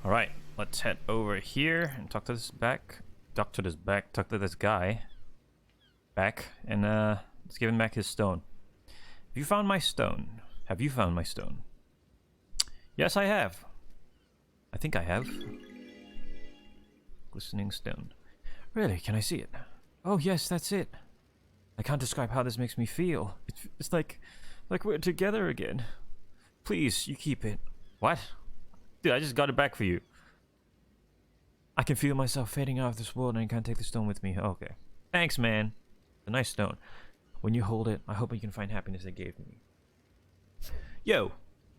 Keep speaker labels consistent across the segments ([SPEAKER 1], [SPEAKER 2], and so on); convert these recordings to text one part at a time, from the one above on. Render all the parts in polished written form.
[SPEAKER 1] All right, let's head over here and talk to this guy back, and let's give him back his stone. Have you found my stone? Have you found my stone? Yes, I have. I think I have. Glistening stone. Really? Can I see it? Oh yes, that's it. I can't describe how this makes me feel. It's like we're together again. Please, you keep it. What? Dude, I just got it back for you. I can feel myself fading out of this world and I can't take the stone with me. Okay. Thanks, man. It's a nice stone. When you hold it, I hope you can find happiness it gave me. Yo,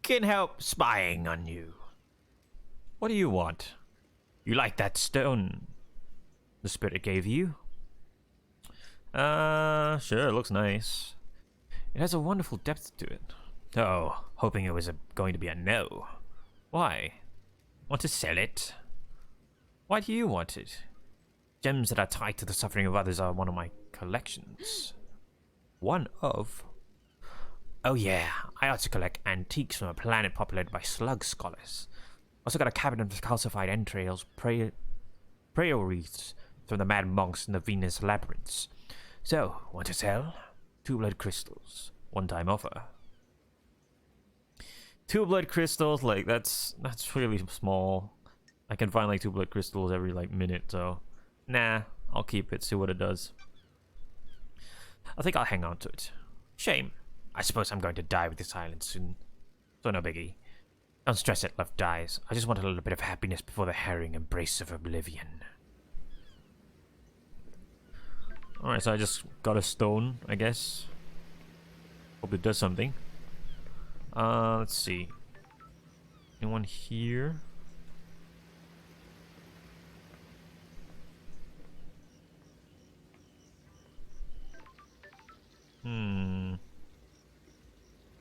[SPEAKER 1] can't help spying on you. What do you want? You like that stone the spirit gave you? Sure, it looks nice. It has a wonderful depth to it. Oh, hoping it was going to be a no. Why? Want to sell it? Why do you want it? Gems that are tied to the suffering of others are one of my collections. One of? Oh yeah, I also collect antiques from a planet populated by slug scholars. Also got a cabinet of calcified entrails, prayer wreaths from the mad monks in the Venus labyrinths. So, want to sell? 2 blood crystals. One-time offer. 2 blood crystals, like that's really small. I can find like 2 blood crystals every like minute, so nah, I'll keep it, see what it does. I think I'll hang on to it. Shame. I suppose I'm going to die with this island soon. So no biggie. Don't stress it, love dies. I just want a little bit of happiness before the harrowing embrace of oblivion. Alright, so I just got a stone, I guess. Hope it does something. Let's see. Anyone here?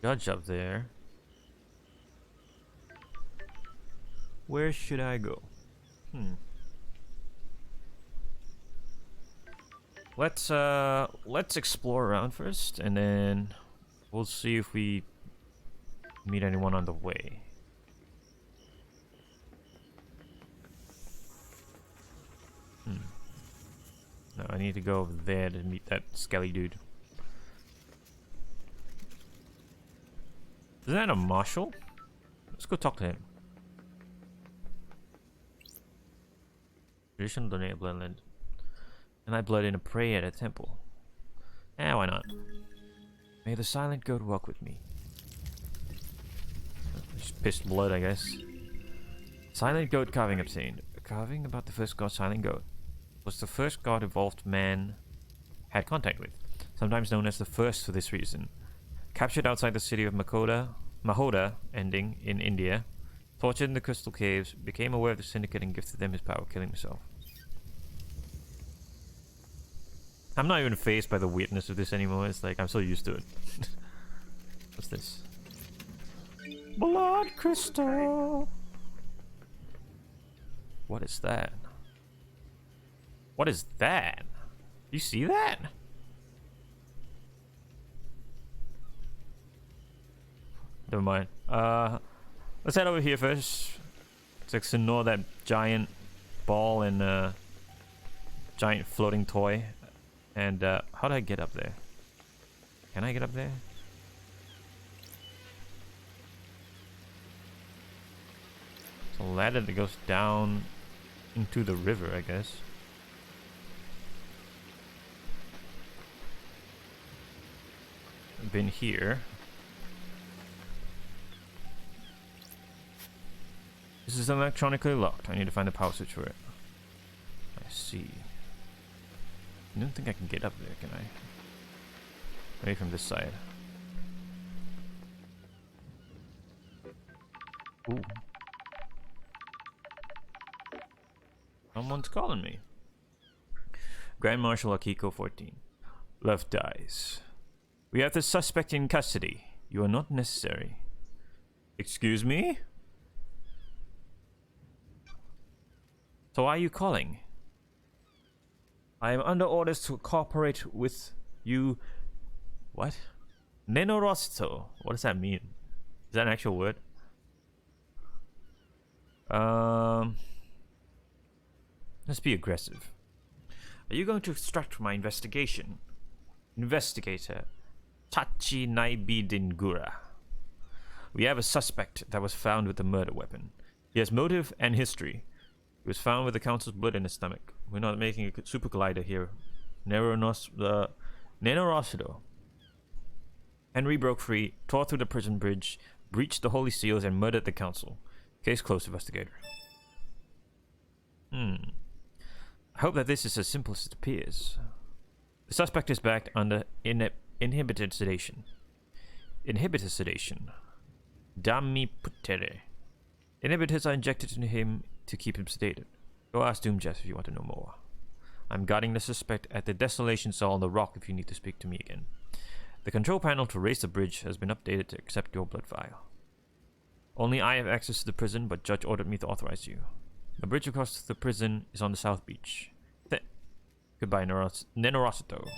[SPEAKER 1] Judge up there. Where should I go? Let's explore around first, and then we'll see if we meet anyone on the way. No, I need to go over there to meet that skelly dude. Isn't that a marshal? Let's go talk to him. Traditional donate bloodland. And I blood in a prayer at a temple. Why not? May the silent goat walk with me. Just pissed blood, I guess. Silent goat carving obtained. A carving about the first god silent goat. Was the first god evolved man had contact with. Sometimes known as the first for this reason. Captured outside the city of Mahoda, ending in India. Tortured in the crystal caves. Became aware of the syndicate and gifted them his power, killing himself. I'm not even fazed by the weirdness of this anymore. It's like, I'm so used to it. What's this? Blood crystal! What is that? What is that? You see that? Never mind. Let's head over here first. Let's ignore that giant ball and giant floating toy. And how do I get up there? Can I get up there? It's a ladder that goes down into the river, I guess. I've been here. This is electronically locked. I need to find the power switch for it. I see. I don't think I can get up there, can I? Maybe from this side. Ooh. Someone's calling me. Grand Marshal Akiko 14. Love dies. We have the suspect in custody. You are not necessary. Excuse me? So why are you calling? I am under orders to cooperate with you. What? NENOROCITO. What does that mean? Is that an actual word? Um, let's be aggressive. Are you going to obstruct my investigation? Investigator Tachi Naibidingura. We have a suspect that was found with a murder weapon. He has motive and history. He was found with the council's blood in his stomach. We're not making a super glider here. NENOROCITO. Henry broke free, tore through the prison bridge, breached the holy seals, and murdered the council. Case closed, investigator. I hope that this is as simple as it appears. The suspect is backed under inhibited sedation. Inhibited sedation. Dammi putere. Inhibitors are injected into him to keep him sedated. Go ask Doomjess if you want to know more. I'm guarding the suspect at the Desolation cell on the rock if you need to speak to me again. The control panel to raise the bridge has been updated to accept your blood vial. Only I have access to the prison, but Judge ordered me to authorize you. The bridge across the prison is on the south beach. Goodbye, NENOROCITO.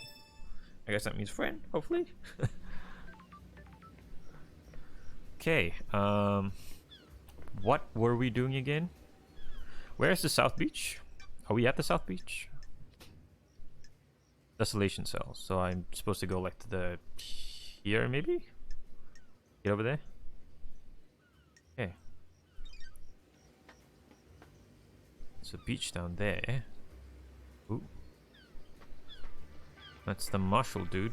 [SPEAKER 1] I guess that means friend, hopefully. Okay, what were we doing again? Where's the south beach? Are we at the south beach? Desolation cell. So I'm supposed to go like to the here maybe? Get over there? Okay. There's a beach down there. Ooh. That's the marshal dude.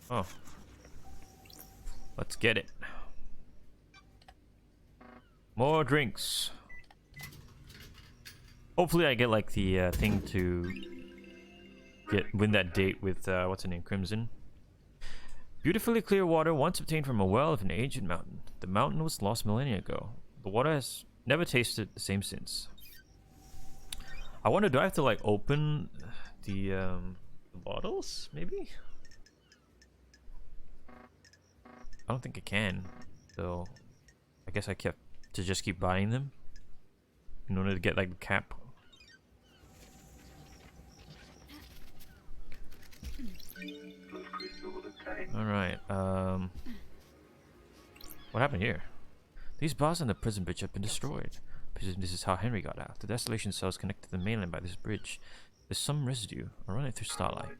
[SPEAKER 1] Oh. Let's get it. More drinks. Hopefully I get like the thing to win that date with what's her name, Crimson. Beautifully clear water once obtained from a well of an ancient mountain. The mountain was lost millennia ago. The water has never tasted the same since. I wonder, do I have to like open the bottles? Maybe. I don't think I can. So I guess I kept to just keep buying them in order to get like the cap. Alright, what happened here? These bars on the prison bridge have been destroyed. This is how Henry got out. The desolation cells connected to the mainland by this bridge. There's some residue. I'll run it through Starlight.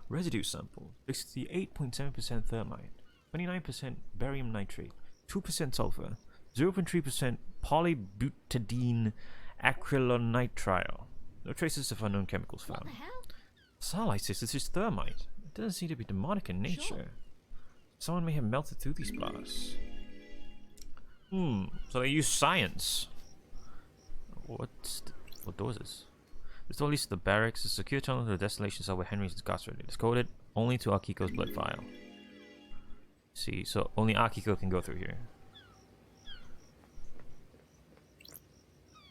[SPEAKER 1] Residue sample. 68.7% thermite, 29% barium nitrate, 2% sulfur, 0.3% polybutadiene acrylonitrile. No traces of unknown chemicals found.
[SPEAKER 2] What the hell?
[SPEAKER 1] Starlight says this is thermite. It doesn't seem to be demonic in nature.
[SPEAKER 2] Sure.
[SPEAKER 1] Someone may have melted through these bars. So they use science. What door is this? This door leads to the barracks. The secure tunnel to the desolation cell where Henry is incarcerated. It's coded only to Akiko's blood vial. See, so only Akiko can go through here.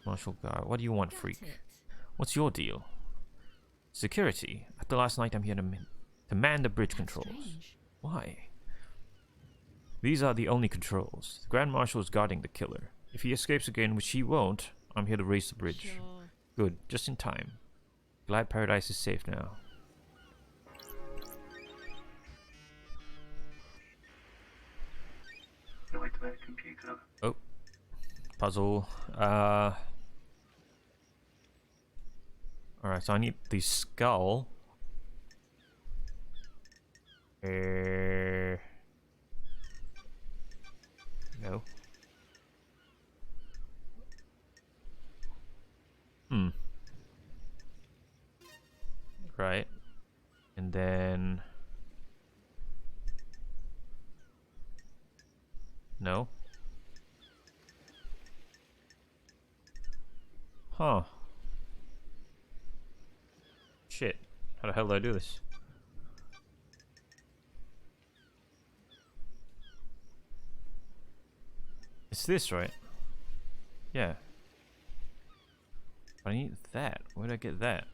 [SPEAKER 1] Marshal Guard, what do you want, freak? What's your deal? Security. After last night, I'm here to man the bridge controls.
[SPEAKER 2] Strange.
[SPEAKER 1] Why? These are the only controls. The Grand Marshal is guarding the killer. If he escapes again, which he won't, I'm here to raise the bridge.
[SPEAKER 2] Sure.
[SPEAKER 1] Good, just in time. Glad Paradise is safe now. Oh. Puzzle. Alright, so I need the skull. No. Right. And then... No. Huh. Shit. How the hell do I do this? It's this, right? Yeah. I need that. Where did I get that?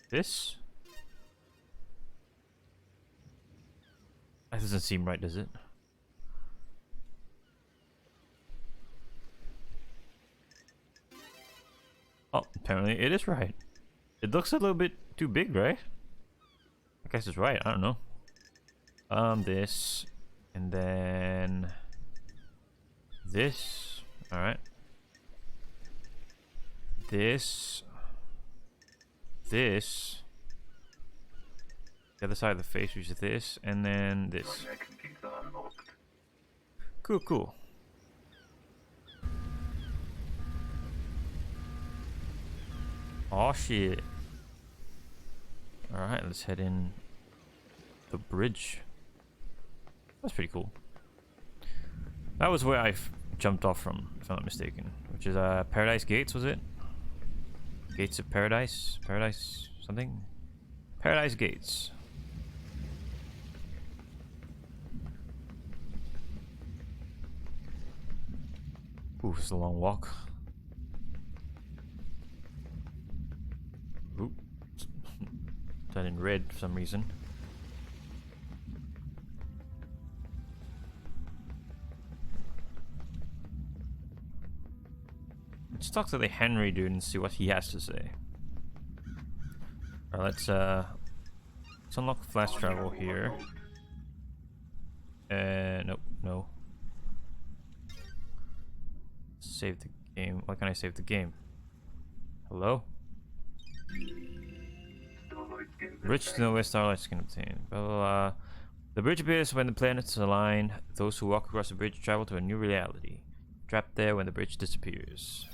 [SPEAKER 1] This? That doesn't seem right, does it? Oh, apparently it is right. It looks a little bit too big, right? I guess it's right. I don't know. This, and then this. All right. This. This. The other side of the face, which is this, and then this. Cool, cool. Oh shit. Alright, let's head in the bridge. That's pretty cool. That was where I jumped off from, if I'm not mistaken. Which is Paradise Gates, was it? Gates of Paradise? Paradise something? Paradise Gates. Ooh, it's a long walk. Ooh. Done in red for some reason. Let's talk to the Henry dude and see what he has to say. Alright, let's unlock flash travel here. Nope, no. Save the game. Why can't I save the game? Hello? Bridge to know where starlights can obtain. Blah, blah, blah. The bridge appears when the planets align. Those who walk across the bridge travel to a new reality. Trapped there when the bridge disappears.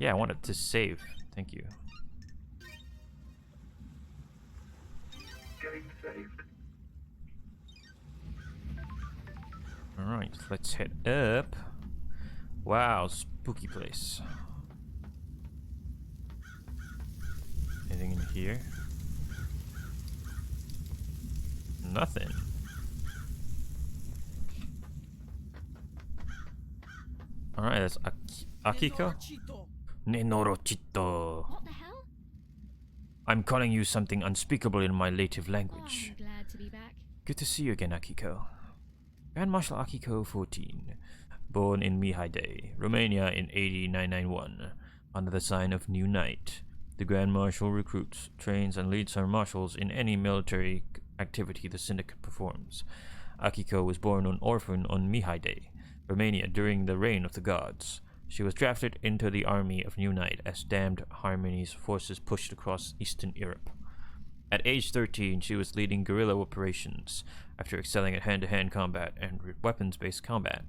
[SPEAKER 1] Yeah, I wanted to save. Thank you.
[SPEAKER 2] Game saved.
[SPEAKER 1] Alright, let's head up. Wow, spooky place. Anything in here? Nothing. Alright, that's Akiko? NENOROCITO.
[SPEAKER 3] What the hell?
[SPEAKER 1] I'm calling you something unspeakable in my native
[SPEAKER 3] Oh,
[SPEAKER 1] language.
[SPEAKER 3] I'm glad to be back.
[SPEAKER 1] Good to see you again, Akiko. Grand Marshal Akiko 14. Born in Mihai, Romania in AD 991. Under the sign of New Knight. The Grand Marshal recruits, trains, and leads her marshals in any military activity the Syndicate performs. Akiko was born an orphan on Mihai, Romania during the reign of the gods. She was drafted into the army of New Knight as Damned Harmony's forces pushed across Eastern Europe. At age 13, she was leading guerrilla operations after excelling at hand-to-hand combat and weapons-based combat.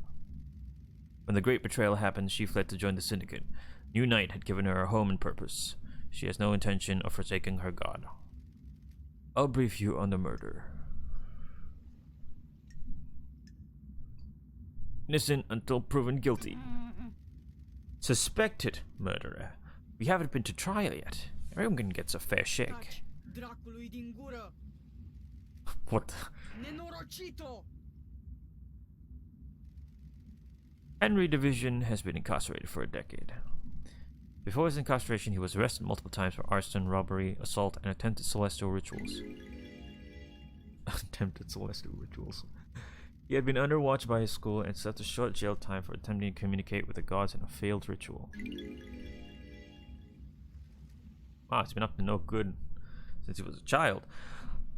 [SPEAKER 1] When the Great Betrayal happened, she fled to join the Syndicate. New Knight had given her a home and purpose. She has no intention of forsaking her god. I'll brief you on the murder. Innocent until proven guilty. Suspected murderer. We haven't been to trial yet. Everyone gets a fair shake. What the?
[SPEAKER 4] NENOROCITO.
[SPEAKER 1] Henry Division has been incarcerated for a decade. Before his incarceration, he was arrested multiple times for arson, robbery, assault, and attempted celestial rituals. Attempted celestial rituals. He had been under watch by his school and served a short jail time for attempting to communicate with the gods in a failed ritual. Wow, he's been up to no good since he was a child.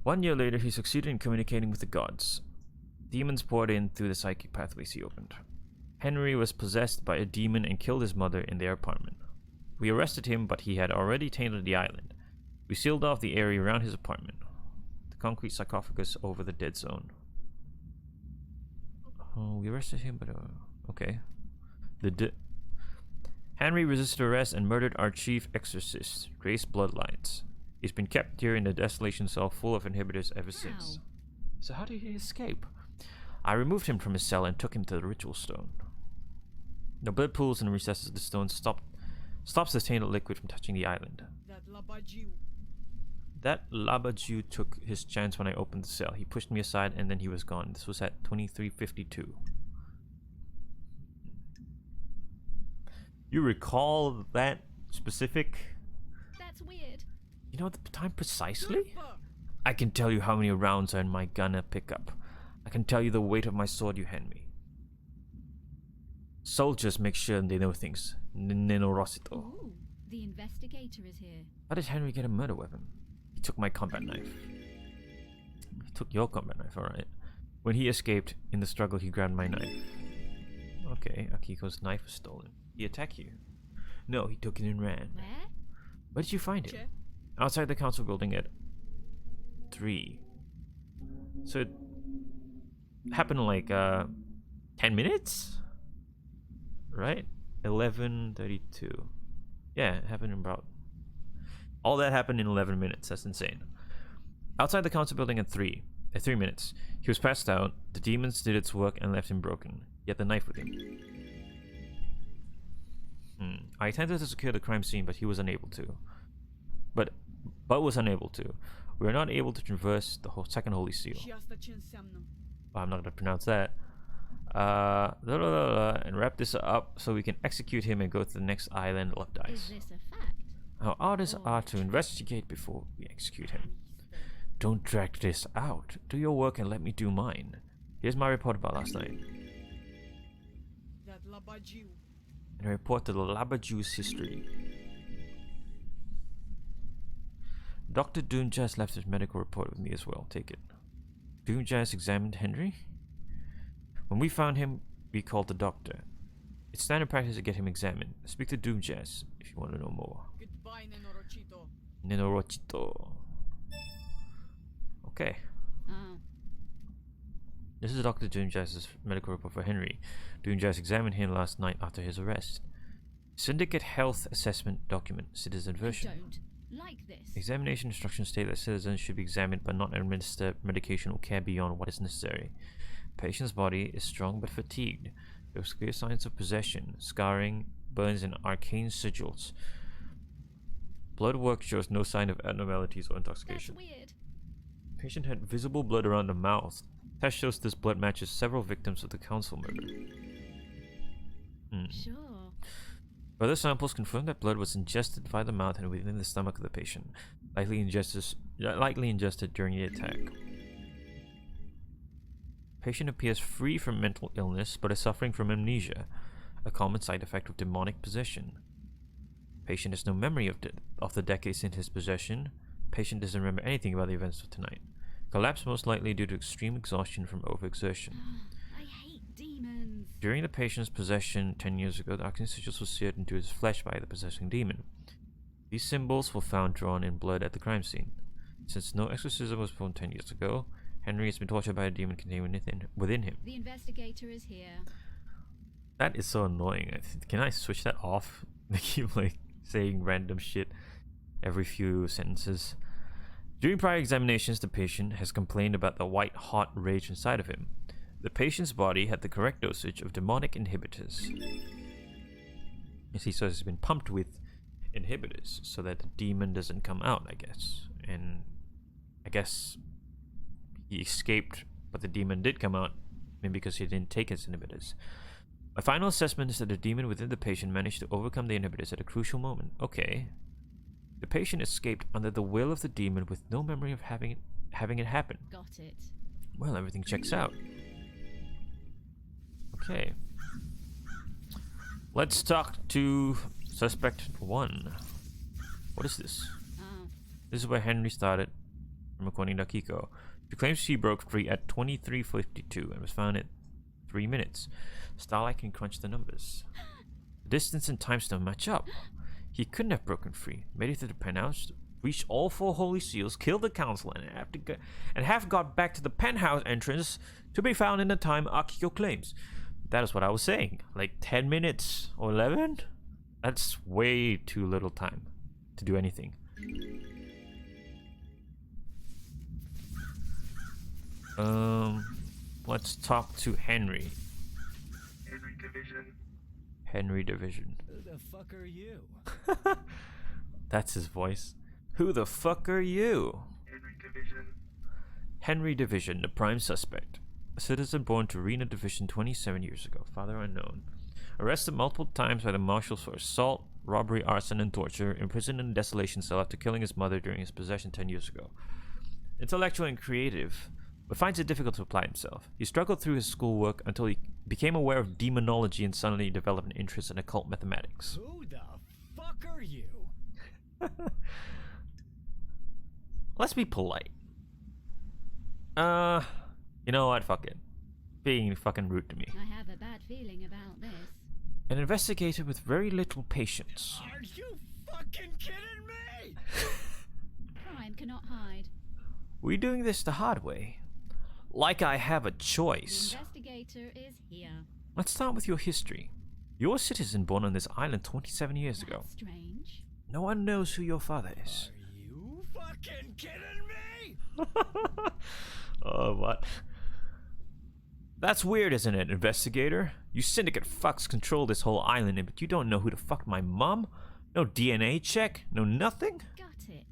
[SPEAKER 1] 1 year later, he succeeded in communicating with the gods. Demons poured in through the psychic pathways he opened. Henry was possessed by a demon and killed his mother in their apartment. We arrested him, but he had already tainted the island. We sealed off the area around his apartment. The concrete sarcophagus over the dead zone. Oh, we arrested him, but okay. Henry resisted arrest and murdered our chief exorcist, Grace Bloodlines. He's been kept here in the desolation cell full of inhibitors ever since. So how did he escape? I removed him from his cell and took him to the ritual stone. The blood pools in the recesses of the stone stops the tainted liquid from touching the island. That Labaju took his chance when I opened the cell. He pushed me aside and then he was gone. This was at 2352. You recall that specific?
[SPEAKER 3] That's weird.
[SPEAKER 1] You know the time precisely? I can tell you how many rounds are in my gun pickup. I can tell you the weight of my sword you hand me. Soldiers make sure they know things. NENOROCITO.
[SPEAKER 3] Ooh, the investigator is here.
[SPEAKER 1] How did Henry get a murder weapon? He took my combat knife. took your combat knife, alright. When he escaped, in the struggle he grabbed my knife. Okay, Akiko's knife was stolen. He attacked you? No, he took it and ran.
[SPEAKER 3] Where?
[SPEAKER 1] Where did you find him? Outside the council building at 3. So it happened in like 10 minutes? Right? 11:32. Yeah, it happened in about... All that happened in 11 minutes. That's insane. Outside the council building at 3 minutes. He was passed out. The demons did its work and left him broken. He had the knife with him. I attempted to secure the crime scene, but he was unable to. But was unable to. We are not able to traverse the whole second holy seal. Oh, I'm not going to pronounce that. And wrap this up so we can execute him and go to the next island of dice.
[SPEAKER 3] Is this a fact?
[SPEAKER 1] Our orders are to investigate before we execute him. Don't drag this out. Do your work and let me do mine. Here's my report about last night. And a report to the Labaju's history. Dr. Doomjazz left his medical report with me as well. Take it. Doomjazz examined Henry? When we found him, we called the doctor. It's standard practice to get him examined. Speak to Doomjazz if you want to know more.
[SPEAKER 2] Goodbye, Nenorocito.
[SPEAKER 1] Nenorocito. Okay.
[SPEAKER 3] Oh.
[SPEAKER 1] This is Dr. Doomjazz's medical report for Henry. Doomjazz examined him last night after his arrest. Syndicate Health Assessment Document, Citizen version.
[SPEAKER 3] I don't like this.
[SPEAKER 1] Examination instructions state that citizens should be examined but not administer medication or care beyond what is necessary. Patient's body is strong but fatigued. There was clear signs of possession, scarring, burns, and arcane sigils. Blood work shows no sign of abnormalities or intoxication.
[SPEAKER 3] That's weird.
[SPEAKER 1] Patient had visible blood around the mouth. Test shows this blood matches several victims of the council murder.
[SPEAKER 3] Sure.
[SPEAKER 1] Further samples confirm that blood was ingested by the mouth and within the stomach of the patient, likely ingested during the attack. Patient appears free from mental illness but is suffering from amnesia, a common side effect of demonic possession. Patient has no memory of the decades in his possession. Patient doesn't remember anything about the events of tonight. Collapse most likely due to extreme exhaustion from overexertion.
[SPEAKER 3] I hate demons.
[SPEAKER 1] During the patient's possession 10 years ago, the arcane sigils were seared into his flesh by the possessing demon. These symbols were found drawn in blood at the crime scene. Since no exorcism was performed 10 years ago, Henry has been tortured by a demon contained within him.
[SPEAKER 3] The investigator is here.
[SPEAKER 1] That is so annoying. Can I switch that off? They keep like saying random shit every few sentences. During prior examinations, the patient has complained about the white-hot rage inside of him. The patient's body had the correct dosage of demonic inhibitors. You see, so it's been pumped with inhibitors so that the demon doesn't come out, I guess. And I guess he escaped, but the demon did come out, maybe because he didn't take his inhibitors. My final assessment is that the demon within the patient managed to overcome the inhibitors at a crucial moment. Okay. The patient escaped under the will of the demon with no memory of having it happen.
[SPEAKER 3] Got it.
[SPEAKER 1] Well, everything checks out. Okay. Let's talk to suspect 1. What is this?
[SPEAKER 3] Oh.
[SPEAKER 1] This is where Henry started, from according to Akiko. She claims she broke free at 23:52 and was found at 3 minutes. Starlight can crunch the numbers. The distance and times don't match up. He couldn't have broken free, made it to the penthouse, reached all 4 holy seals, killed the council, and have got back to the penthouse entrance to be found in the time Akiko claims. That is what I was saying. Like 10 minutes or 11? That's way too little time to do anything. Let's talk to Henry. Henry Division.
[SPEAKER 4] Who the fuck are you?
[SPEAKER 1] That's his voice. Who the fuck are you? Henry Division, the prime suspect. A citizen born to Rena Division 27 years ago. Father unknown. Arrested multiple times by the marshals for assault, robbery, arson, and torture. Imprisoned in a desolation cell after killing his mother during his possession 10 years ago. Intellectual and creative, but finds it difficult to apply himself. He struggled through his schoolwork until he became aware of demonology and suddenly developed an interest in occult mathematics.
[SPEAKER 4] Who the fuck are you?
[SPEAKER 1] Let's be polite. You know what? Fuck it. Being fucking rude to me.
[SPEAKER 3] I have a bad feeling about this.
[SPEAKER 1] An investigator with very little patience.
[SPEAKER 4] Are you fucking kidding me?
[SPEAKER 3] Crime cannot hide.
[SPEAKER 1] We're doing this the hard way. Like I have a
[SPEAKER 3] The
[SPEAKER 1] choice.
[SPEAKER 3] investigator is here.
[SPEAKER 1] Let's start with your history. You're a citizen born on this island 27 years ago.
[SPEAKER 3] That's strange.
[SPEAKER 1] No one knows who your father is.
[SPEAKER 4] Are you fucking kidding me?
[SPEAKER 1] Oh, what? That's weird, isn't it, investigator? You syndicate fucks control this whole island, but you don't know who the fuck my mom? No DNA check? No nothing?
[SPEAKER 3] Got it.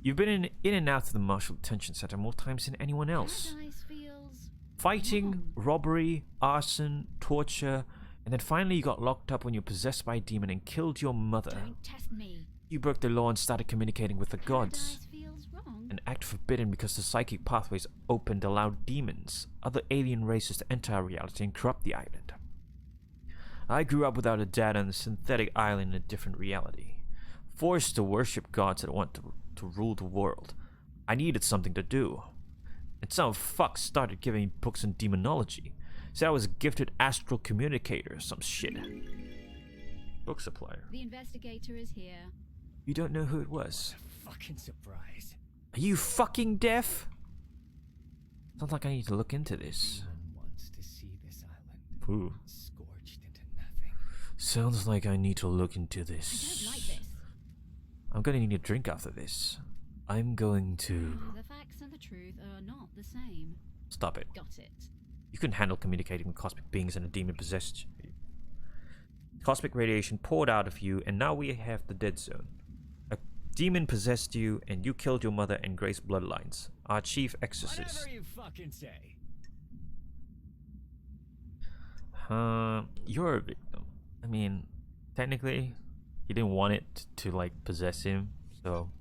[SPEAKER 1] You've been in and out of the Marshall Detention Center more times than anyone else.
[SPEAKER 3] Paradise feels
[SPEAKER 1] Fighting,
[SPEAKER 3] wrong.
[SPEAKER 1] robbery, arson, torture, and then finally you got locked up when you were possessed by a demon and killed your mother.
[SPEAKER 3] Don't test me.
[SPEAKER 1] You broke the law and started communicating with the gods.
[SPEAKER 3] Paradise feels wrong.
[SPEAKER 1] An act forbidden because the psychic pathways opened allowed demons, other alien races to enter our reality and corrupt the island. I grew up without a dad on a synthetic island in a different reality, forced to worship gods that want to rule the world. I needed something to do. And some fuck started giving me books on demonology. Said I was a gifted astral communicator or some shit. Book supplier.
[SPEAKER 3] The investigator is here.
[SPEAKER 1] You don't know who it was.
[SPEAKER 4] Fucking surprise.
[SPEAKER 1] Are you fucking deaf? Sounds like I need to look into this.
[SPEAKER 4] Demon wants to see this island
[SPEAKER 1] Ooh.
[SPEAKER 4] scorched into nothing.
[SPEAKER 1] Sounds like I need to look into
[SPEAKER 3] I
[SPEAKER 1] this.
[SPEAKER 3] don't like this.
[SPEAKER 1] I'm gonna need a drink after this. I'm going to...
[SPEAKER 3] The facts and the truth are not the same.
[SPEAKER 1] Stop it.
[SPEAKER 3] Got it.
[SPEAKER 1] You couldn't handle communicating with cosmic beings and a demon possessed you. Cosmic radiation poured out of you, and now we have the dead zone. A demon possessed you, and you killed your mother and Grace bloodlines. Our chief exorcist.
[SPEAKER 4] Whatever you fucking say.
[SPEAKER 1] You're a victim. I mean, technically, he didn't want it to like possess him, so...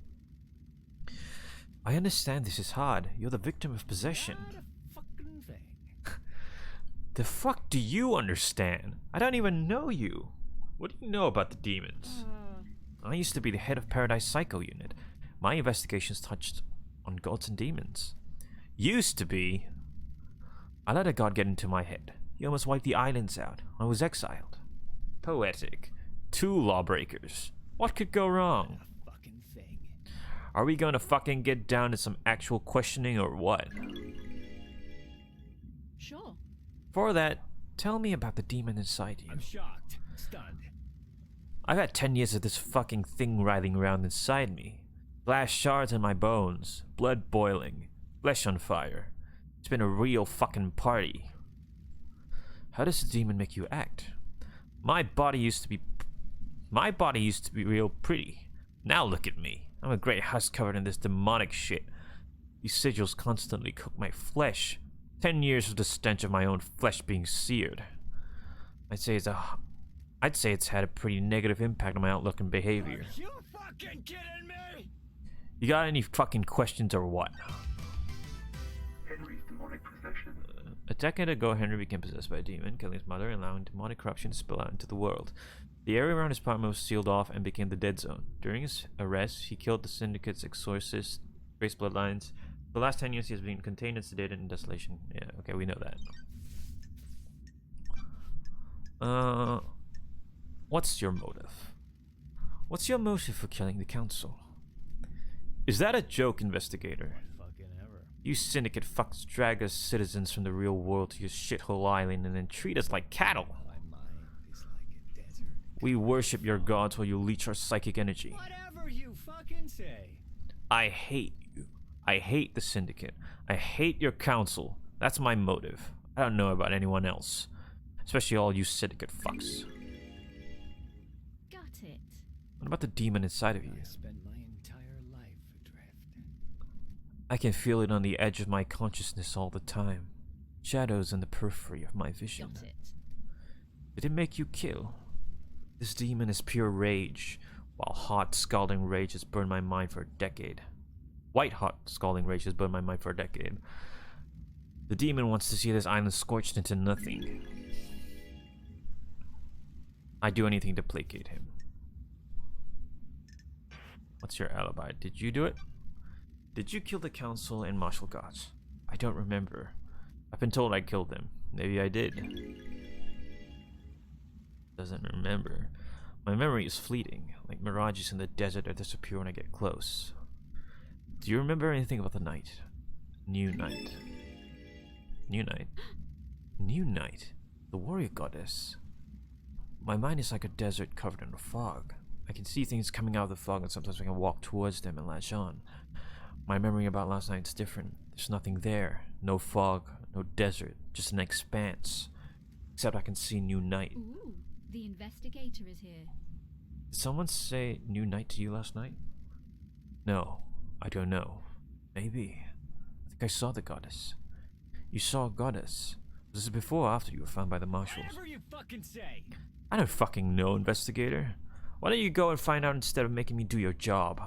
[SPEAKER 1] I understand this is hard. You're the victim of possession.
[SPEAKER 4] Not a fucking thing.
[SPEAKER 1] The fuck do you understand? I don't even know you. What do you know about the demons? I used to be the head of Paradise Psycho Unit. My investigations touched on gods and demons. Used to be. I let a god get into my head. He almost wiped the islands out. I was exiled. Poetic. 2 lawbreakers. What could go wrong?
[SPEAKER 4] A fucking thing.
[SPEAKER 1] Are we gonna fucking get down to some actual questioning or what?
[SPEAKER 3] Sure.
[SPEAKER 1] For that, tell me about the demon inside you.
[SPEAKER 4] I'm shocked. Stunned.
[SPEAKER 1] I've had 10 years of this fucking thing writhing around inside me. Glass shards in my bones, blood boiling, flesh on fire. It's been a real fucking party. How does the demon make you act? My body used to be real pretty. Now look at me. I'm a great husk covered in this demonic shit. These sigils constantly cook my flesh. 10 years of the stench of my own flesh being seared. I'd say it's had a pretty negative impact on my outlook and behavior.
[SPEAKER 4] Are you fucking kidding me?
[SPEAKER 1] You got any fucking questions or what?
[SPEAKER 5] Henry's demonic possession.
[SPEAKER 1] A decade ago, Henry became possessed by a demon, killing his mother and allowing demonic corruption to spill out into the world. The area around his apartment was sealed off and became the dead zone. During his arrest, he killed the Syndicate's exorcist, Grace Bloodlines. For the last 10 years, he has been contained and sedated in desolation. Yeah, okay, we know that. What's your motive? What's your motive for killing the council? Is that a joke, investigator?
[SPEAKER 4] Fucking ever.
[SPEAKER 1] You syndicate fucks drag us citizens from the real world to your shithole island and then treat us like cattle.
[SPEAKER 4] My mind is like a desert.
[SPEAKER 1] We worship your gods while you leech our psychic energy.
[SPEAKER 4] Whatever you fucking say.
[SPEAKER 1] I hate you. I hate the syndicate. I hate your council. That's my motive. I don't know about anyone else. Especially all you syndicate fucks.
[SPEAKER 3] Got it.
[SPEAKER 1] What about the demon inside of you?
[SPEAKER 4] I spent my entire life adrift.
[SPEAKER 1] I can feel it on the edge of my consciousness all the time. Shadows in the periphery of my vision.
[SPEAKER 3] Got it.
[SPEAKER 1] Did it make you kill? This demon is pure rage, while hot, scalding rage has burned my mind for a decade. White hot, scalding rage has burned my mind for a decade. The demon wants to see this island scorched into nothing. I'd do anything to placate him. What's your alibi? Did you do it? Did you kill the council and martial guards? I don't remember. I've been told I killed them. Maybe I did. Doesn't remember. My memory is fleeting, like mirages in the desert that disappear when I get close. Do you remember anything about the night? New night. New night. New night. The warrior goddess. My mind is like a desert covered in fog. I can see things coming out of the fog, and sometimes I can walk towards them and latch on. My memory about last night is different. There's nothing there. No fog, no desert, just an expanse. Except I can see new night.
[SPEAKER 3] Ooh, the investigator is here.
[SPEAKER 1] Did someone say new night to you last night? No, I don't know. Maybe. I think I saw the goddess. You saw a goddess. Was this before or after you were found by the marshals?
[SPEAKER 4] Whatever you fucking say.
[SPEAKER 1] I don't fucking know, investigator. Why don't you go and find out instead of making me do your job?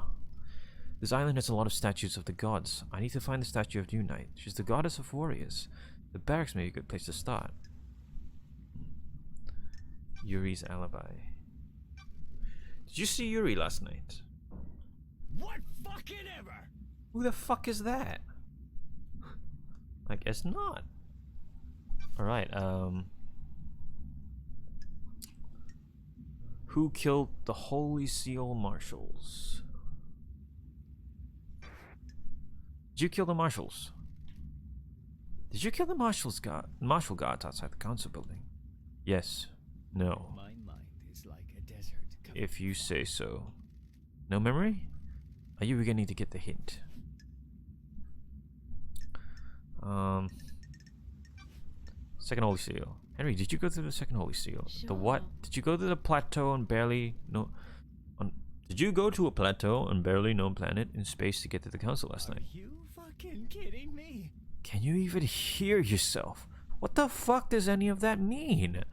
[SPEAKER 1] This island has a lot of statues of the gods. I need to find the statue of New Night. She's the goddess of warriors. The barracks may be a good place to start. Yuri's alibi. Did you see Yuri last night?
[SPEAKER 4] What fucking ever?
[SPEAKER 1] Who the fuck is that? I guess not. Alright, who killed the Holy Seal Marshals? Did you kill the Marshals? Did you kill the Marshal guards outside the council building? Yes. No.
[SPEAKER 4] My mind is like a desert.
[SPEAKER 1] If you say so. No memory? Are you beginning to get the hint? Second Holy Seal. Henry, did you go through the second Holy Seal? The what?
[SPEAKER 3] Sure.
[SPEAKER 1] Did you go to the plateau and barely no? Did you go to a plateau and barely known planet in space to get to the council last night?
[SPEAKER 4] Are you fucking kidding me?
[SPEAKER 1] Can you even hear yourself? What the fuck does any of that mean?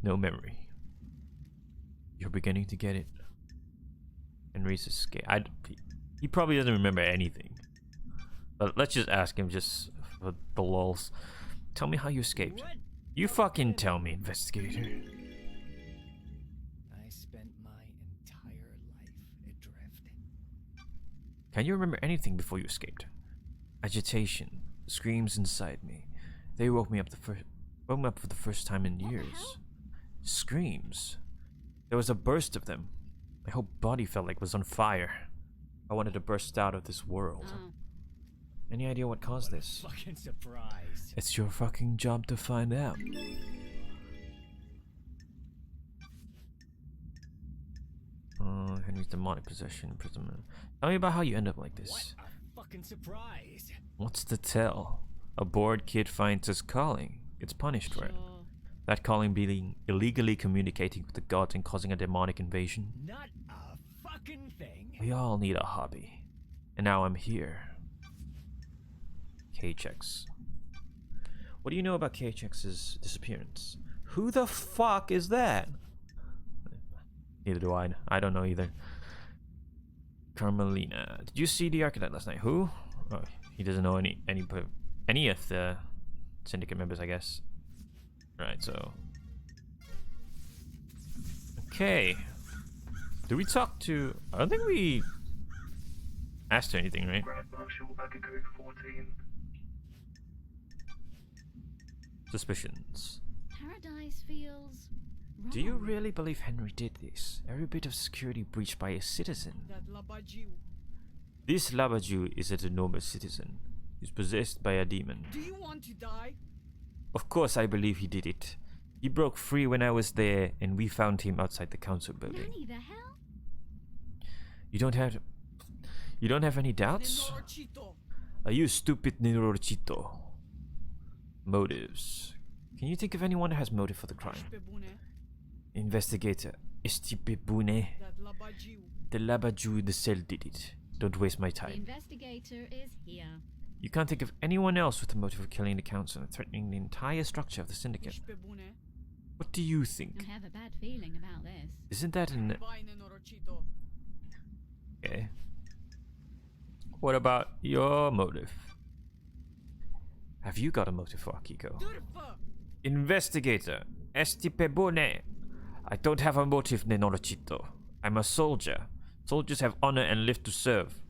[SPEAKER 1] No memory. You're beginning to get it. Henry's escape. He probably doesn't remember anything. But let's just ask him just for the lulz. Tell me how you escaped.
[SPEAKER 4] What?
[SPEAKER 1] You fucking tell me, investigator.
[SPEAKER 4] I spent my entire life adrift.
[SPEAKER 1] Can you remember anything before you escaped? Agitation, screams inside me. They woke me up for the first time in years. Screams. There was a burst of them. My whole body felt like it was on fire. I wanted to burst out of this world.
[SPEAKER 3] Oh,
[SPEAKER 1] Any idea what caused this?
[SPEAKER 4] Fucking surprise.
[SPEAKER 1] It's your fucking job to find out. Henry's demonic possession, imprisonment. Tell me about how you end up like
[SPEAKER 4] What
[SPEAKER 1] this.
[SPEAKER 4] a fucking surprise.
[SPEAKER 1] What's the tell? A bored kid finds his calling. It's punished for it.
[SPEAKER 3] sure.
[SPEAKER 1] That calling being illegally communicating with the gods and causing a demonic invasion.
[SPEAKER 4] Not a fucking thing.
[SPEAKER 1] We all need a hobby. And now I'm here. KHX. What do you know about KHX's disappearance? Who the fuck is that? Neither do I. I don't know either. Carmelina. Did you see the architect last night? Who? Oh, he doesn't know any of the syndicate members, I guess. Right, so. Okay. Do we talk to... I don't think we asked her anything, right?
[SPEAKER 5] Grand Marshal Agago 14.
[SPEAKER 1] Suspicions.
[SPEAKER 3] Paradise feels wrong.
[SPEAKER 1] Do you really believe Henry did this? Every bit of security breached by a citizen.
[SPEAKER 2] That Labajiu.
[SPEAKER 1] This Labaju is an enormous citizen. He's possessed by a demon.
[SPEAKER 2] Do you want to die?
[SPEAKER 1] Of course I believe he did it. He broke free when I was there, and we found him outside the council building.
[SPEAKER 3] Nanny, the hell?
[SPEAKER 1] You don't have any doubts?
[SPEAKER 2] NENOROCITO.
[SPEAKER 1] Are you stupid, NENOROCITO? Motives. Can you think of anyone that has motive for the crime?
[SPEAKER 2] Pebune.
[SPEAKER 1] Investigator. Estipebune.
[SPEAKER 2] That Labajiu.
[SPEAKER 1] The Labaju the cell did it. Don't waste my
[SPEAKER 3] The
[SPEAKER 1] time.
[SPEAKER 3] investigator is here.
[SPEAKER 1] You can't think of anyone else with the motive of killing the council and threatening the entire structure of the syndicate.
[SPEAKER 2] Pebune.
[SPEAKER 1] What do you think?
[SPEAKER 3] I have a bad feeling about this.
[SPEAKER 1] Isn't that an...
[SPEAKER 2] Bye, NENOROCITO.
[SPEAKER 1] Okay. What about your motive? Have you got a motive for Akiko?
[SPEAKER 2] Turfa.
[SPEAKER 1] Investigator. Estipebune. I don't have a motive, NENOROCITO. I'm a soldier. Soldiers have honor and live to serve.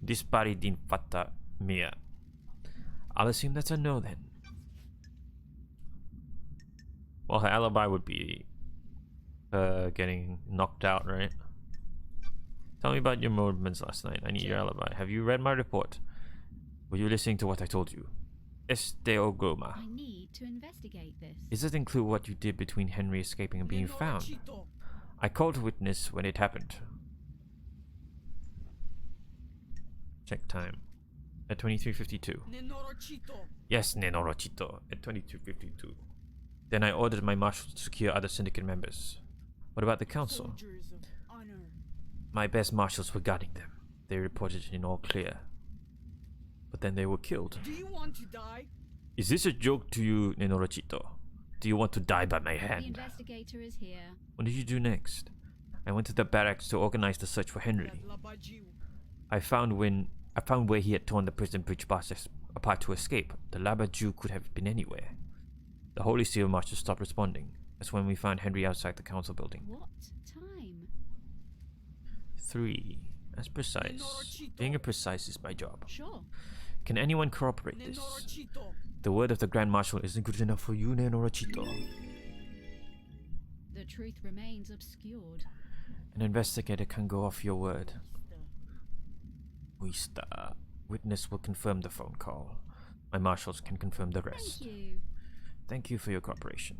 [SPEAKER 1] Dispari din fatta mia. I'll assume that's a no then. Well, her alibi would be getting knocked out, right? Tell me about your movements last night. I need your alibi. Have you read my report? Were you listening to what I told you? Este Ogoma.
[SPEAKER 3] I need to investigate this.
[SPEAKER 1] Does it include what you did between Henry escaping and being found?
[SPEAKER 2] NENOROCITO.
[SPEAKER 1] I called a witness when it happened. Check time. At 23:52.
[SPEAKER 2] NENOROCITO.
[SPEAKER 1] Yes, Nenorocito. At 22:52. Then I ordered my marshal to secure other syndicate members. What about the council?
[SPEAKER 2] Soldiers of honor.
[SPEAKER 1] My best marshals were guarding them. They reported in all clear. But then they were killed.
[SPEAKER 2] Do you want to die?
[SPEAKER 1] Is this a joke to you, Nenorocito? Do you want to die by my
[SPEAKER 3] The
[SPEAKER 1] hand?
[SPEAKER 3] investigator is here.
[SPEAKER 1] What did you do next? I went to the barracks to organize the search for Henry.
[SPEAKER 2] Labajiu.
[SPEAKER 1] I found where he had torn the prison breach bars apart to escape. The Labaju could have been anywhere. The Holy Seal Marshal stopped responding. That's when we found Henry outside the council building.
[SPEAKER 3] What time?
[SPEAKER 1] 3. That's precise. Being precise is my job.
[SPEAKER 3] Sure.
[SPEAKER 1] Can anyone corroborate this?
[SPEAKER 2] NENOROCITO.
[SPEAKER 1] The word of the Grand Marshal isn't good enough for you, Nenorocito.
[SPEAKER 3] The truth remains obscured.
[SPEAKER 1] An investigator can go off your word. Uista. Witness will confirm the phone call. My marshals can confirm the rest.
[SPEAKER 3] Thank you.
[SPEAKER 1] Thank you for your cooperation.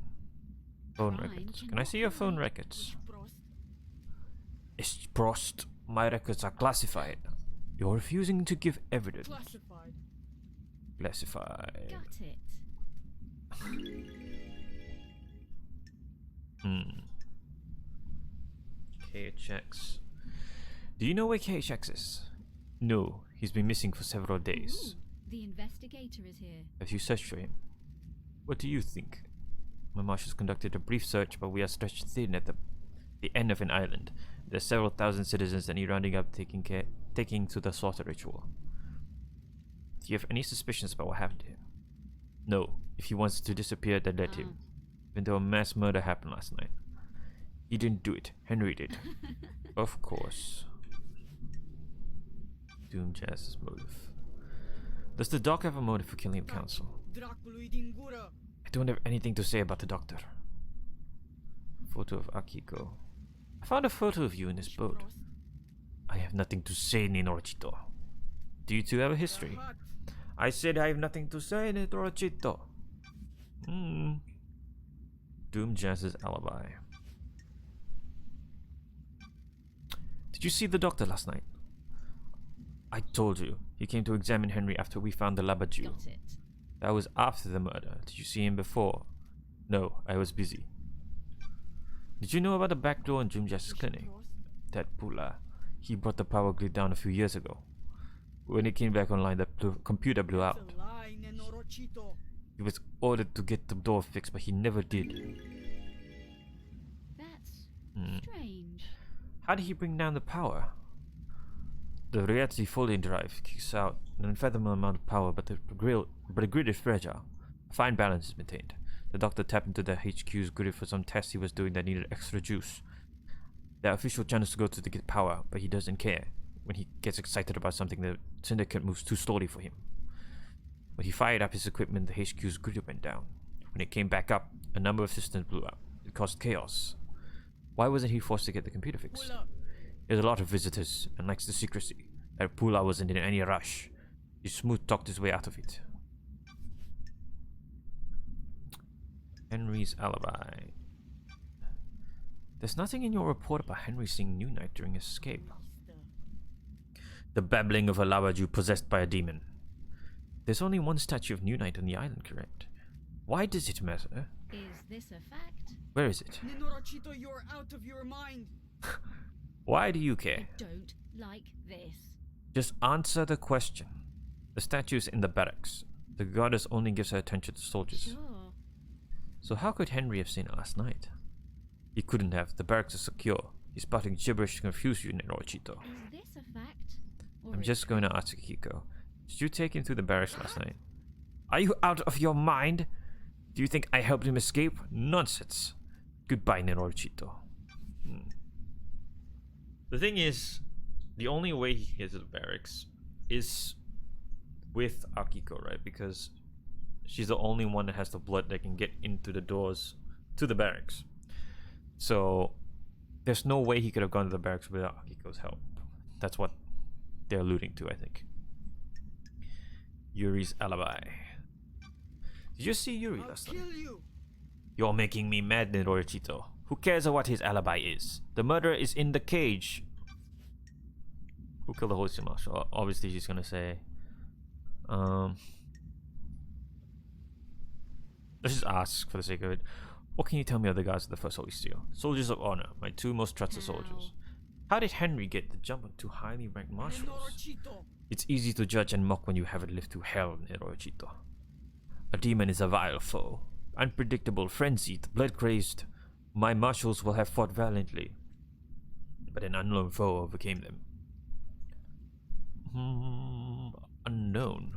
[SPEAKER 1] Phone
[SPEAKER 3] Fine,
[SPEAKER 1] records.
[SPEAKER 3] can
[SPEAKER 1] Can I see your phone
[SPEAKER 3] you-
[SPEAKER 1] records?
[SPEAKER 2] Prost.
[SPEAKER 1] It's Prost. My records are classified. You're refusing to give evidence.
[SPEAKER 2] Classified.
[SPEAKER 1] Classified.
[SPEAKER 3] Got it.
[SPEAKER 1] KHX. Do you know where KHX is? No, he's been missing for several days.
[SPEAKER 3] Ooh, the investigator is here.
[SPEAKER 1] Have you searched for him? What do you think? My marshals conducted a brief search, but we are stretched thin at the end of an island. There's several thousand citizens that need rounding up, taking to the slaughter ritual. Do you have any suspicions about what happened to him? No. If he wants to disappear, then let him. Even though a mass murder happened last night. He didn't do it. Henry did. Of course. Doom Jazz's motive. Does the doc have a motive for killing the council?
[SPEAKER 2] Dracului din gură.
[SPEAKER 1] I don't have anything to say about the doctor. Photo of Akiko. I found a photo of you in this boat.
[SPEAKER 2] Prost.
[SPEAKER 1] I have nothing to say, Nenorocito. Do you two have a history?
[SPEAKER 2] Rahat.
[SPEAKER 1] I said I have nothing to say, Nenorocito. Doom Jazz's alibi. Did you see the doctor last night? I told you. He came to examine Henry after we found the Labaju.
[SPEAKER 3] Got it.
[SPEAKER 1] That was after the murder. Did you see him before? No, I was busy. Did you know about the back door in Doom Jazz's clinic?
[SPEAKER 2] Prost.
[SPEAKER 1] That Pula. He brought the power grid down a few years ago. When it came back online, the computer blew out.
[SPEAKER 2] It's a lie, NENOROCITO.
[SPEAKER 1] He was ordered to get the door fixed, but he never did.
[SPEAKER 3] That's
[SPEAKER 1] Hmm.
[SPEAKER 3] strange.
[SPEAKER 1] How did he bring down the power? The reality folding drive kicks out an unfathomable amount of power, but the grid is fragile. A fine balance is maintained. The doctor tapped into the HQ's grid for some tests he was doing that needed extra juice. The official channels to go to get power, but he doesn't care. When he gets excited about something, the syndicate moves too slowly for him. When he fired up his equipment, the HQ's grid went down. When it came back up, a number of systems blew up. It caused chaos. Why wasn't he forced to get the computer fixed?
[SPEAKER 2] Pull up.
[SPEAKER 1] There's a lot of visitors, and likes the secrecy. That Pula wasn't in any rush. He smooth talked his way out of it. Henry's alibi. There's nothing in your report about Henry seeing New Knight during his escape. The babbling of a Labaju possessed by a demon. There's only one statue of New Knight on the island, correct? Why does it matter?
[SPEAKER 3] Is this a fact?
[SPEAKER 1] Where is it?
[SPEAKER 2] NENOROCITO, you're out of your mind.
[SPEAKER 1] Why do you care?
[SPEAKER 3] I don't like this.
[SPEAKER 1] Just answer the question. The statue's in the barracks. The goddess only gives her attention to soldiers.
[SPEAKER 3] Sure.
[SPEAKER 1] So how could Henry have seen it last night? He couldn't have. The barracks are secure. He's spouting gibberish to confuse you, Nenorocito.
[SPEAKER 3] Is this a fact? Or
[SPEAKER 1] I'm
[SPEAKER 3] a
[SPEAKER 1] just going to ask Akiko. Did you take him through the barracks last night? Are you out of your mind? Do you think I helped him escape? Nonsense. Goodbye, Nenorocito. The thing is, the only way he gets to the barracks is with Akiko, right? Because she's the only one that has the blood that can get into the doors to the barracks. So there's no way he could have gone to the barracks without Akiko's help. That's what they're alluding to, I think. Yuri's alibi. Did you see Yuri
[SPEAKER 2] I'll
[SPEAKER 1] last night?
[SPEAKER 2] kill you.
[SPEAKER 1] You're making me mad, NENOROCITO. Who cares what his alibi is? The murderer is in the cage. Who killed the Hoisei Marshal? Obviously, she's gonna say. Let's just ask for the sake of it. What can you tell me of the guards of the First Holy Steel? Soldiers of honor, my two most trusted soldiers. How did Henry get the jump on two highly ranked marshals?
[SPEAKER 2] NENOROCITO.
[SPEAKER 1] It's easy to judge and mock when you haven't lived through hell, NENOROCITO. A demon is a vile foe. Unpredictable, frenzied, blood-crazed. My marshals will have fought valiantly, but an unknown foe overcame them. Unknown.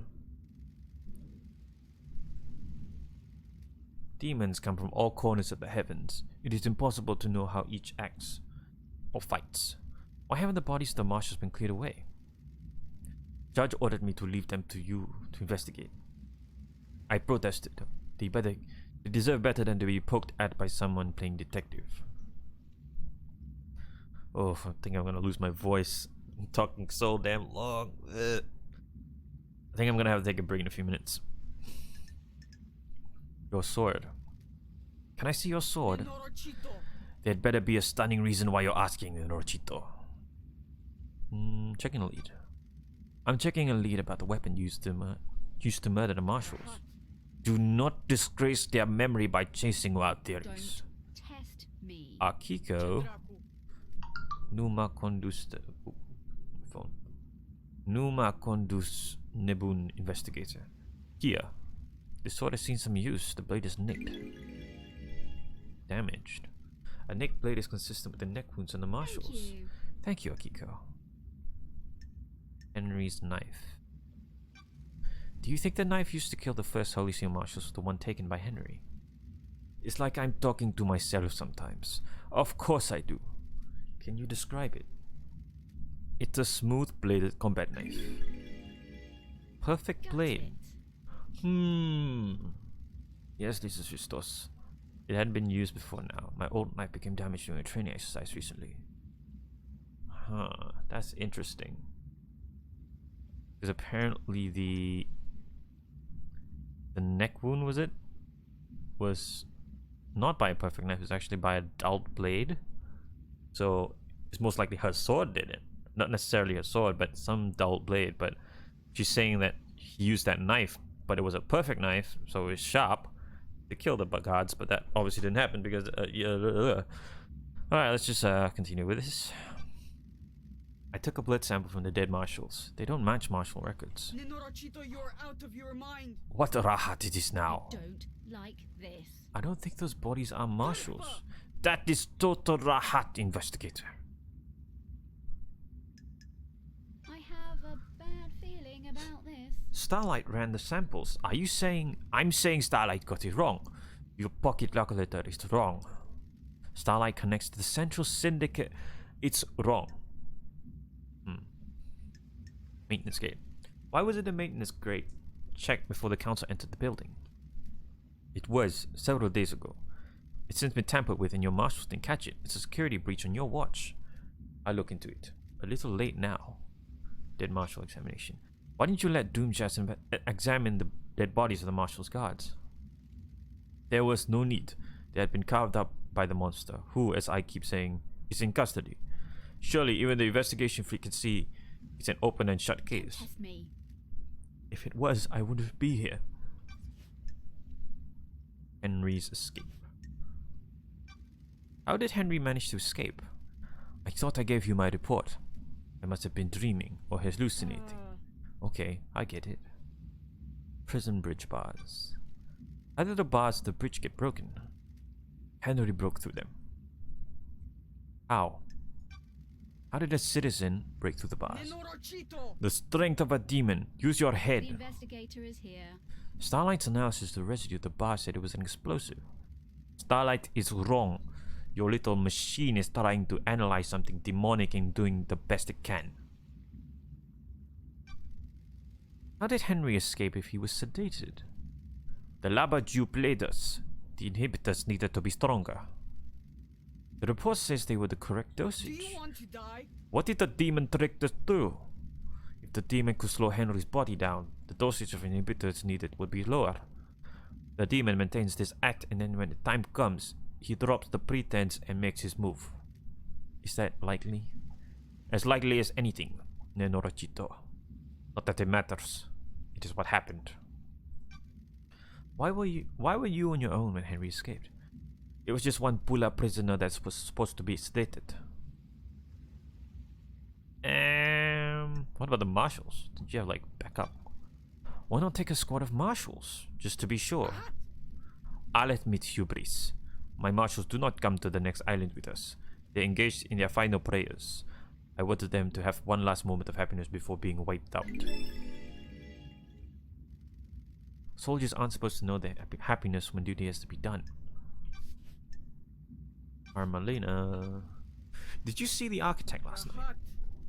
[SPEAKER 1] Demons come from all corners of the heavens. It is impossible to know how each acts or fights. Why haven't the bodies of the marshals been cleared away? Judge ordered me to leave them to you to investigate. I protested. They deserve better than to be poked at by someone playing detective. Oh, I think I'm gonna lose my voice. I'm talking so damn long. Ugh. I think I'm gonna have to take a break in a few minutes. Your sword. Can I see your sword?
[SPEAKER 2] NENOROCITO.
[SPEAKER 1] There'd better be a stunning reason why you're asking, NENOROCITO. Checking a lead. I'm checking a lead about the weapon used to murder the marshals. Do not disgrace their memory by chasing wild theories.
[SPEAKER 3] Don't test me.
[SPEAKER 1] Akiko.
[SPEAKER 2] Draku.
[SPEAKER 1] Numa condus phone. Numa condus Nebun investigator. Here. The sword has seen some use. The blade is nicked. Damaged. A nicked blade is consistent with the neck wounds on the marshals. Thank you, Akiko. Henry's knife. Do you think the knife used to kill the first Holy Seal marshals was the one taken by Henry? It's like I'm talking to myself sometimes. Of course I do. Can you describe it? It's a smooth-bladed combat knife. Perfect
[SPEAKER 3] Got
[SPEAKER 1] blade.
[SPEAKER 3] it.
[SPEAKER 1] Yes, this is Justos. It hadn't been used before now. My old knife became damaged during a training exercise recently. Huh, that's interesting. Because apparently the neck wound, was not by a perfect knife. It was actually by a dulled blade. So it's most likely her sword did it. Not necessarily her sword, but some dulled blade. But she's saying that he used that knife, but it was a perfect knife, so it was sharp to kill the guards. But that obviously didn't happen because Alright, let's just continue with this. I took a blood sample from the dead marshals. They don't match marshal records.
[SPEAKER 2] NENOROCITO, you're out of your mind.
[SPEAKER 1] What rahat it is now?
[SPEAKER 3] Don't like this.
[SPEAKER 1] I don't think those bodies are marshals. That is total rahat, investigator.
[SPEAKER 3] I have a bad feeling about this.
[SPEAKER 1] Starlight ran the samples. Are you saying... I'm saying Starlight got it wrong. Your pocket calculator is wrong. Starlight connects to the central syndicate. It's wrong. Maintenance gate. Why was it a maintenance gate checked before the council entered the building? It was several days ago. It's since been tampered with and your marshals didn't catch it. It's a security breach on your watch. I look into it. A little late now. Dead marshal examination. Why didn't you let Doomjazz examine the dead bodies of the marshal's guards? There was no need. They had been carved up by the monster, who, as I keep saying, is in custody. Surely even the investigation fleet can see it's an open and shut case.
[SPEAKER 3] Test me.
[SPEAKER 1] If it was, I wouldn't be here. Henry's escape. How did Henry manage to escape? I thought I gave you my report. I must have been dreaming or hallucinating. Okay, I get it. Prison bridge bars. How did the bars of the bridge get broken? Henry broke through them. How? How did a citizen break through the bars?
[SPEAKER 2] NENOROCITO.
[SPEAKER 1] The strength of a demon. Use your
[SPEAKER 3] The
[SPEAKER 1] head.
[SPEAKER 3] investigator is here.
[SPEAKER 1] Starlight's analysis of the residue of the bar said it was an explosive. Starlight is wrong. Your little machine is trying to analyze something demonic and doing the best it can. How did Henry escape if he was sedated? The lava Jew played us. The inhibitors needed to be stronger. The report says they were the correct
[SPEAKER 2] Do
[SPEAKER 1] dosage.
[SPEAKER 2] you want to die?
[SPEAKER 1] What did the demon trick us to? If the demon could slow Henry's body down, the dosage of inhibitors needed would be lower. The demon maintains this act, and then when the time comes, he drops the pretense and makes his move. Is that likely? As likely as anything, NENOROCITO. Not that it matters. It is what happened. Why were you on your own when Henry escaped? It was just one Pula prisoner that was supposed to be sedated. What about the marshals? Did you have like backup? Why not take a squad of marshals, just to be sure? I'll admit hubris. My marshals do not come to the next island with us. They engaged in their final prayers. I wanted them to have one last moment of happiness before being wiped out. Soldiers aren't supposed to know their happiness when duty has to be done. Armalina. Did you see the architect last night?
[SPEAKER 2] Rahat.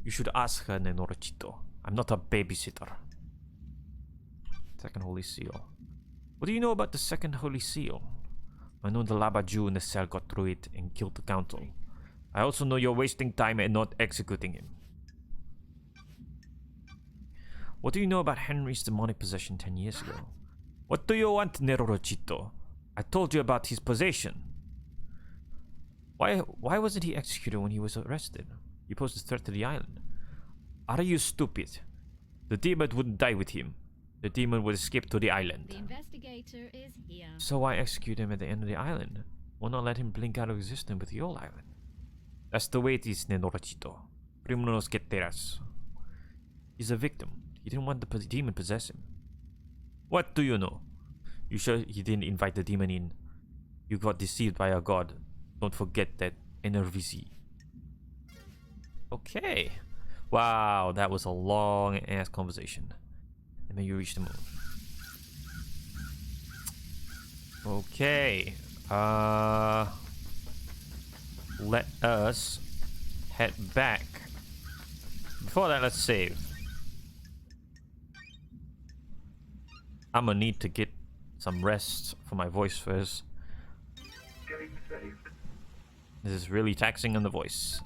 [SPEAKER 1] You should ask her, NENOROCITO. I'm not a babysitter. Second Holy Seal. What do you know about the Second Holy Seal? I know the lava Jew in the cell got through it and killed the council. I also know you're wasting time and not executing him. What do you know about Henry's demonic possession 10 years ago? What do you want, NENOROCITO? I told you about his possession. Why wasn't he executed when he was arrested? He posed a threat to the island. Are you stupid? The demon wouldn't die with him. The demon would escape to the island.
[SPEAKER 3] The investigator is here.
[SPEAKER 1] So why execute him at the end of the island? Why not let him blink out of existence with your island? That's the way it is, NENOROCITO. Criminals get theirs. He's a victim. He didn't want the demon possess him. What do you know? You sure he didn't invite the demon in? You got deceived by a god. Don't forget that NRVC. Okay. Wow, that was a long ass conversation. And then you reach the moon. Okay. Let us head back. Before that, let's save. I'm gonna need to get some rest for my voice first.
[SPEAKER 5] Game saved.
[SPEAKER 1] This is really taxing on the voice.